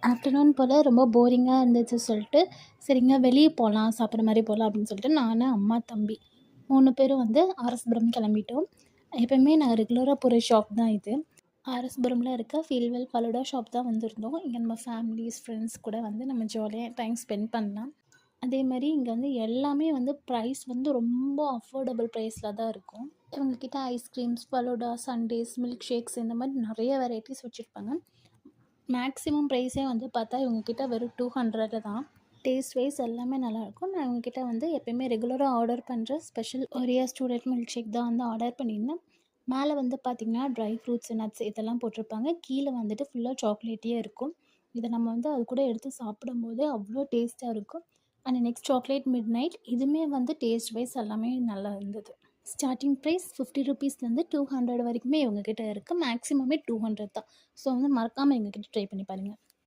Afternoon போல் ரொம்ப போரிங்காக இருந்துச்சு சொல்லிட்டு, சரிங்க வெளியே போகலாம், சாப்பிட்ற மாதிரி போகலாம் அப்படின்னு சொல்லிட்டு நான், அம்மா, தம்பி 3 பேரும் வந்து ஆர்எஸ்புரம் கிளம்பிட்டோம். எப்பயுமே நான் ரெகுலராக போகிற ஷாப் தான் இது. ஆர்எஸ்புரமில் இருக்க ஃபீல்வெல் ஃபலூடா ஷாப் தான் வந்திருந்தோம். இங்கே நம்ம ஃபேமிலிஸ், ஃப்ரெண்ட்ஸ் கூட வந்து நம்ம ஜாலியாக டைம் ஸ்பெண்ட் பண்ணலாம். அதே மாதிரி இங்கே வந்து எல்லாமே வந்து ப்ரைஸ் வந்து ரொம்ப அஃபோர்டபுள் ப்ரைஸில் தான் இருக்கும். இவங்கக்கிட்ட ice creams, falooda, Sundays, milk shakes இந்த மாதிரி நிறைய வெரைட்டிஸ் வச்சுருப்பாங்க. மேக்ஸிமம் ப்ரைஸே வந்து பார்த்தா இவங்கக்கிட்ட வெறும் 200 தான். டேஸ்ட் வைஸ் எல்லாமே நல்லாயிருக்கும். நான் இவங்கக்கிட்ட வந்து எப்போயுமே ரெகுலராக ஆர்டர் பண்ணுற special Oreo student milk shake தான் வந்து ஆர்டர் பண்ணியிருந்தேன். மேலே வந்து பார்த்திங்கன்னா ட்ரை ஃப்ரூட்ஸ், நட்ஸ் இதெல்லாம் போட்டிருப்பாங்க. கீழே வந்துட்டு ஃபுல்லாக சாக்லேட்டே இருக்கும். இதை நம்ம வந்து அது கூட எடுத்து சாப்பிடும்போது அவ்வளோ டேஸ்ட்டாக இருக்கும். And next chocolate mid night, இதுவுமே வந்து டேஸ்ட் வைஸ் எல்லாமே நல்லா இருந்தது. ஸ்டார்டிங் ப்ரைஸ் 50 ருபீஸ்லேருந்து 200 வரைக்குமே இவங்கக்கிட்ட இருக்குது. மேக்ஸிமமே 200 தான். ஸோ வந்து மறக்காமல் எங்ககிட்ட ட்ரை பண்ணி பாருங்கள்.